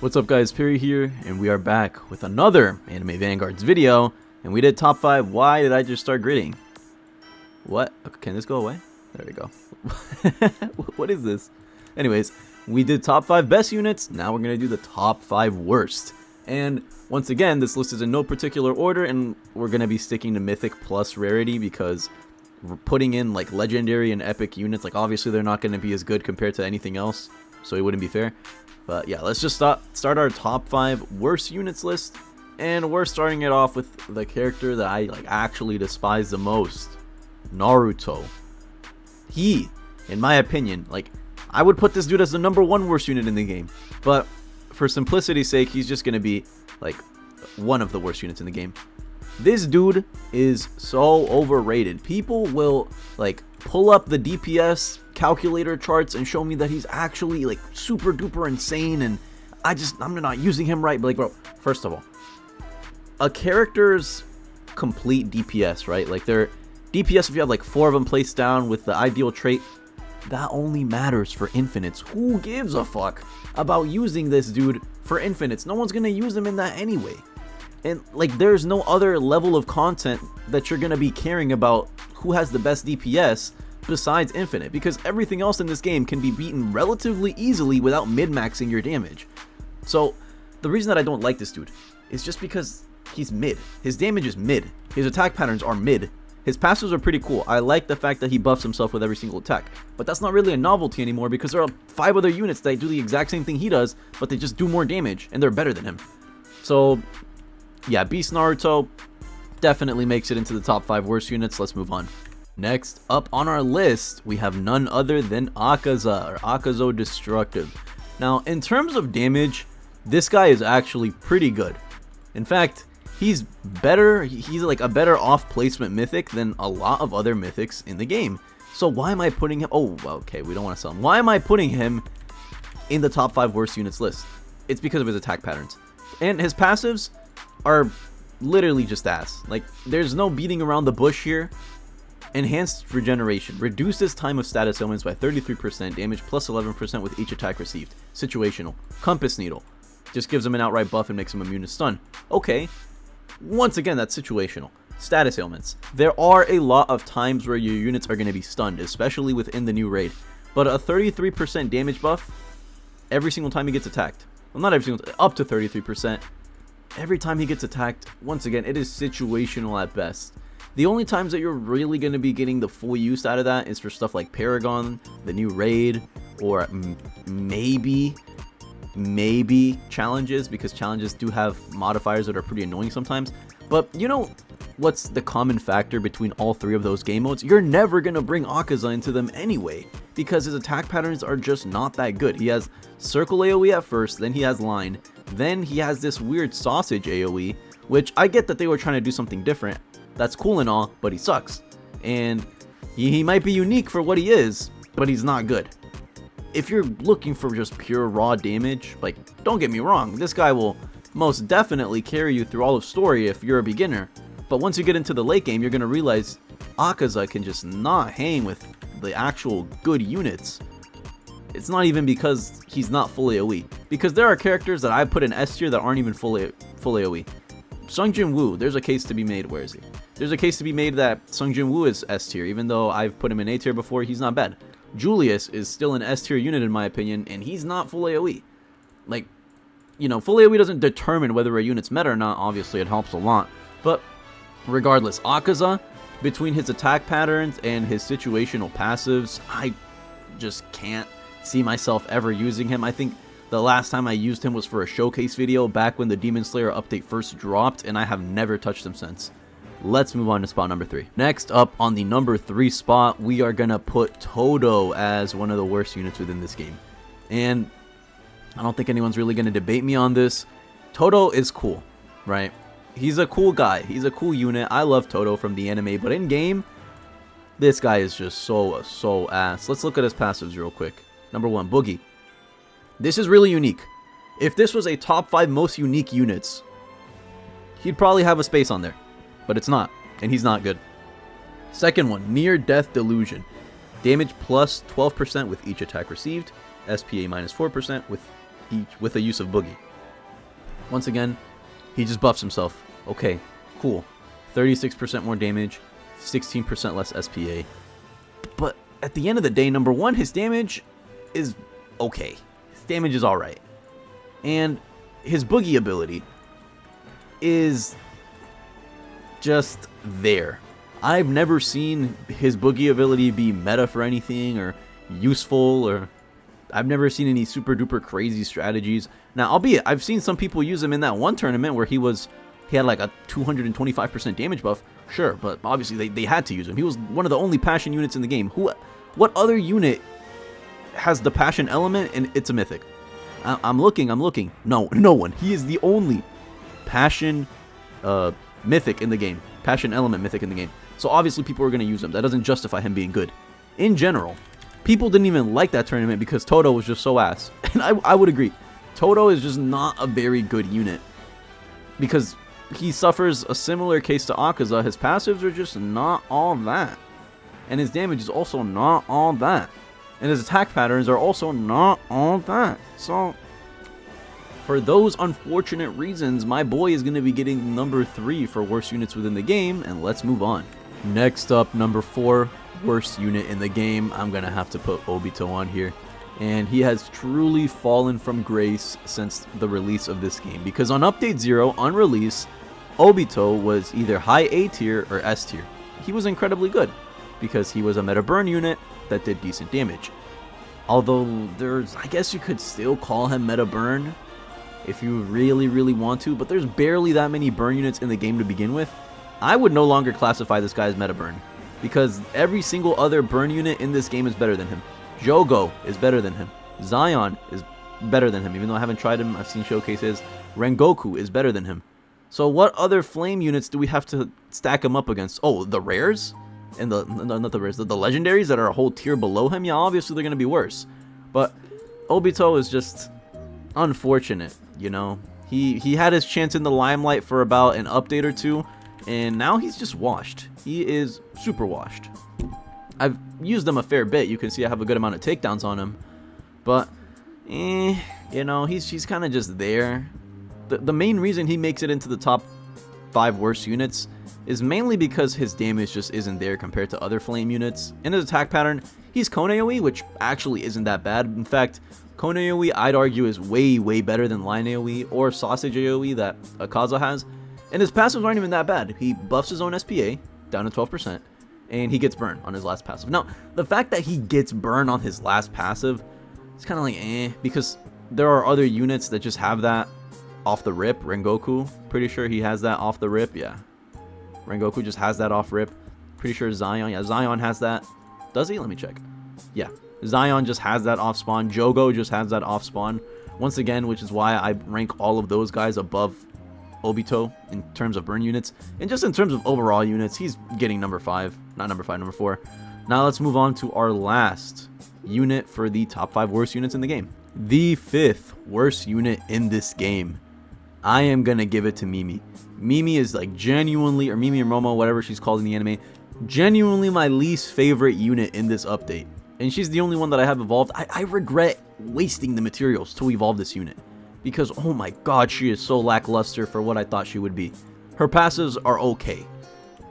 What's up guys, Perry here, and we are back with another Anime Vanguards video, and we did top 5. Why did I just start gritting? What? Can this go away? There we go. What is this? Anyways, we did top 5 best units, now we're going to do the top 5 worst. And once again, this list is in no particular order, and we're going to be sticking to Mythic plus Rarity because we're putting in like Legendary and Epic units, like obviously they're not going to be as good compared to anything else, so it wouldn't be fair. But yeah, let's just start our top 5 worst units list, and we're starting it off with the character that I actually despise the most, Naruto. He, in my opinion, I would put this dude as the #1 worst unit in the game, but for simplicity's sake, he's just gonna be one of the worst units in the game. This dude is so overrated. People will pull up the DPS calculator charts and show me that he's actually super duper insane, and I'm not using him right. But bro, first of all, a character's complete DPS, right? Their DPS, if you have 4 of them placed down with the ideal trait, that only matters for infinites. Who gives a fuck about using this dude for infinites? No one's gonna use him in that anyway. And there's no other level of content that you're gonna be caring about who has the best DPS besides infinite, because everything else in this game can be beaten relatively easily without mid-maxing your damage. So the reason that I don't like this dude is just because he's mid. His damage is mid, his attack patterns are mid, his passives are pretty cool. I like the fact that he buffs himself with every single attack, but that's not really a novelty anymore because there are 5 other units that do the exact same thing he does, but they just do more damage and they're better than him. So yeah, Beast Naruto definitely makes it into the top 5 worst units. Let's move on. Next up on our list, we have none other than Akaza, or Akazo Destructive. Now, in terms of damage, this guy is actually pretty good. In fact, he's better. He's a better off-placement mythic than a lot of other mythics in the game. So why am I putting him? Oh, okay, we don't want to sell him. Why am I putting him in the top 5 worst units list? It's because of his attack patterns, and his passives are literally just ass. There's no beating around the bush here. Enhanced regeneration reduces time of status ailments by 33%, damage plus 11% with each attack received. Situational. Compass needle just gives him an outright buff and makes him immune to stun. Okay, once again, that's situational. Status ailments. There are a lot of times where your units are going to be stunned, especially within the new raid, but a 33% damage buff every single time he gets attacked. Well, not every single, up to 33%. Every time he gets attacked, once again, it is situational at best. The only times that you're really going to be getting the full use out of that is for stuff like Paragon, the new raid, or maybe challenges, because challenges do have modifiers that are pretty annoying sometimes. But you know what's the common factor between all 3 of those game modes? You're never going to bring Akaza into them anyway, because his attack patterns are just not that good. He has circle AoE at first, then he has line, then he has this weird sausage AoE, which I get that they were trying to do something different. That's cool and all, but he sucks. And he might be unique for what he is, but he's not good. If you're looking for just pure raw damage, don't get me wrong, this guy will most definitely carry you through all of story if you're a beginner. But once you get into the late game, you're going to realize Akaza can just not hang with the actual good units. It's not even because he's not full AoE, because there are characters that I put in S tier that aren't even full AoE. Sung Jin Woo, there's a case to be made. Where is he? There's a case to be made that Sung Jin Woo is S tier, even though I've put him in A tier before. He's not bad. Julius is still an S tier unit in my opinion, and he's not full AoE. Full AoE doesn't determine whether a unit's meta or not. Obviously, it helps a lot, but regardless, Akaza, between his attack patterns and his situational passives, I just can't see myself ever using him. I think the last time I used him was for a showcase video back when the Demon Slayer update first dropped, and I have never touched him since. Let's move on to spot number 3. Next up on the number 3 spot, we are gonna put Toto as one of the worst units within this game. And I don't think anyone's really gonna debate me on this. Toto is cool, right? He's a cool guy. He's a cool unit. I love Toto from the anime, but in game, this guy is just so ass. Let's look at his passives real quick. Number 1, Boogie. This is really unique. If this was a top 5 most unique units, he'd probably have a space on there, but it's not, and he's not good. Second one, Near Death Delusion. Damage plus 12% with each attack received. SPA minus 4% with the use of Boogie. Once again, he just buffs himself. Okay, cool. 36% more damage, 16% less SPA. But at the end of the day, number one, his damage is okay. His damage is alright. And his boogie ability is just there. I've never seen his boogie ability be meta for anything or useful, or I've never seen any super duper crazy strategies. Now, albeit I've seen some people use him in that one tournament where he had like a 225% damage buff. Sure, but obviously they had to use him. He was one of the only passion units in the game. What other unit has the passion element and it's a mythic? I'm looking. No one. He is the only passion mythic in the game. Passion element mythic in the game. So obviously people are going to use him. That doesn't justify him being good. In general, people didn't even like that tournament because Toto was just so ass. And I would agree. Toto is just not a very good unit. Because he suffers a similar case to Akaza. His passives are just not all that. And his damage is also not all that. And his attack patterns are also not all that. So, for those unfortunate reasons, my boy is going to be getting number 3 for worst units within the game. And let's move on. Next up, number 4, worst unit in the game. I'm going to have to put Obito on here. And he has truly fallen from grace since the release of this game. Because on Update 0, on release, Obito was either high A tier or S tier. He was incredibly good because he was a meta burn unit that did decent damage. Although I guess you could still call him meta burn if you really want to, but there's barely that many burn units in the game to begin with. I would no longer classify this guy as meta burn because every single other burn unit in this game is better than him. Jogo is better than him. Zion is better than him, even though I haven't tried him. I've seen showcases. Rengoku is better than him. So what other flame units do we have to stack him up against? Oh, the rares? And not the rares, the legendaries that are a whole tier below him? Yeah, obviously they're going to be worse. But Obito is just unfortunate, you know? He had his chance in the limelight for about an update or two, and now he's just washed. He is super washed. I've used him a fair bit. You can see I have a good amount of takedowns on him. But, you know, he's kind of just there. The main reason he makes it into the top 5 worst units is mainly because his damage just isn't there compared to other flame units. In his attack pattern, he's Kone AoE, which actually isn't that bad. In fact, Kone AoE, I'd argue, is way better than Line AoE or Sausage AoE that Akaza has. And his passives aren't even that bad. He buffs his own SPA down to 12%, and he gets burned on his last passive. Now, the fact that he gets burned on his last passive, it's kind of like, because there are other units that just have that off the rip. Rengoku, pretty sure he has that off the rip, yeah. Rengoku just has that off rip. Pretty sure Zion, yeah, Zion has that. Does he? Let me check. Yeah, Zion just has that off spawn. Jogo just has that off spawn. Once again, which is why I rank all of those guys above Obito in terms of burn units. And just in terms of overall units, he's getting number 5. Not number 5, number 4. Now let's move on to our last unit for the top 5 worst units in the game. The 5th worst unit in this game. I am going to give it to Mimi. Mimi is like genuinely, or Mimi or Momo, whatever she's called in the anime, genuinely my least favorite unit in this update. And she's the only one that I have evolved. I regret wasting the materials to evolve this unit. Because, oh my god, she is so lackluster for what I thought she would be. Her passives are okay.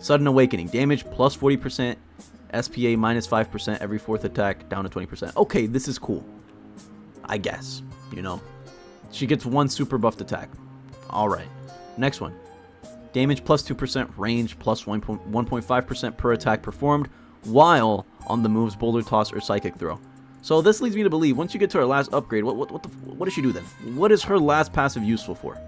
Sudden Awakening, damage plus 40%, SPA minus 5% every 4th attack, down to 20%. Okay, this is cool. I guess, you know. She gets 1 super buffed attack. Alright. Next one. Damage plus 2%, range plus 1.5% per attack performed, while on the moves Boulder Toss or Psychic Throw. So this leads me to believe, once you get to her last upgrade, what does she do then? What is her last passive useful for?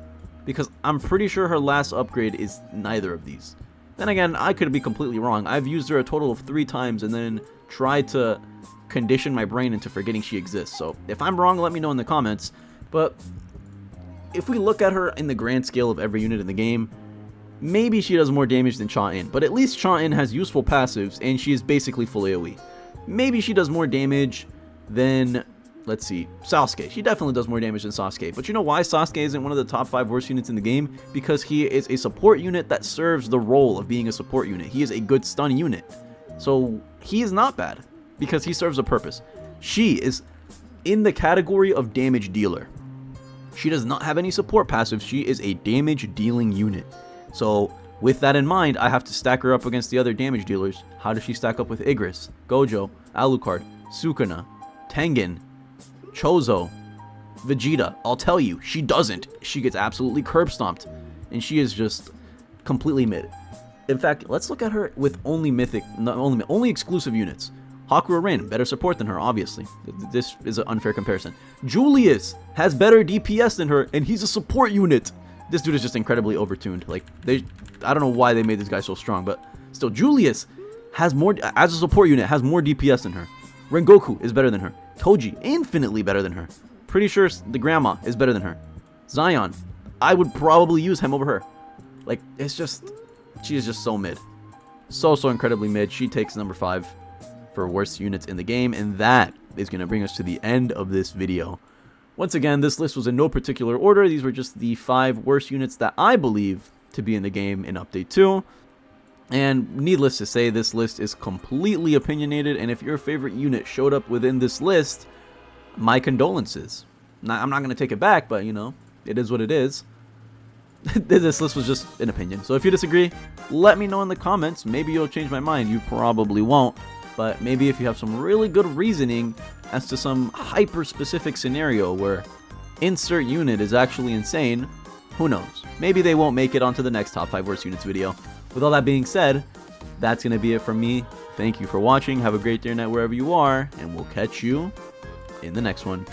Because I'm pretty sure her last upgrade is neither of these. Then again, I could be completely wrong. I've used her a total of 3 times and then tried to condition my brain into forgetting she exists. So if I'm wrong, let me know in the comments. But if we look at her in the grand scale of every unit in the game, maybe she does more damage than Cha-In, but at least Cha-In has useful passives and she is basically full AoE. Maybe she does more damage than, let's see, Sasuke. She definitely does more damage than Sasuke, but you know why Sasuke isn't one of the top 5 worst units in the game? Because he is a support unit that serves the role of being a support unit. He is a good stun unit. So he is not bad because he serves a purpose. She is in the category of damage dealer. She does not have any support passive. She is a damage dealing unit. So with that in mind, I have to stack her up against the other damage dealers. How does she stack up with Igris, Gojo, Alucard, Sukuna, Tengen, Chozo, Vegeta? I'll tell you, she doesn't. She gets absolutely curb stomped, and she is just completely mid. In fact, let's look at her with only only exclusive units. Hakura Rain, better support than her, obviously. This is an unfair comparison. Julius has better DPS than her, and he's a support unit. This dude is just incredibly overtuned. Like, I don't know why they made this guy so strong, but still, Julius has more, as a support unit, has more DPS than her. Rengoku is better than her. Toji, infinitely better than her. Pretty sure the grandma is better than her. Zion, I would probably use him over her. Like, it's just, she is just so mid. So incredibly mid. She takes number 5 for worst units in the game, and that is going to bring us to the end of this video. Once again, this list was in no particular order. These were just the 5 worst units that I believe to be in the game in Update 2. And needless to say, this list is completely opinionated, and if your favorite unit showed up within this list, my condolences. Now, I'm not going to take it back, but, you know, it is what it is. This list was just an opinion. So if you disagree, let me know in the comments. Maybe you'll change my mind. You probably won't. But maybe if you have some really good reasoning as to some hyper-specific scenario where insert unit is actually insane, who knows? Maybe they won't make it onto the next top 5 worst units video. With all that being said, that's going to be it from me. Thank you for watching. Have a great day or night wherever you are, and we'll catch you in the next one.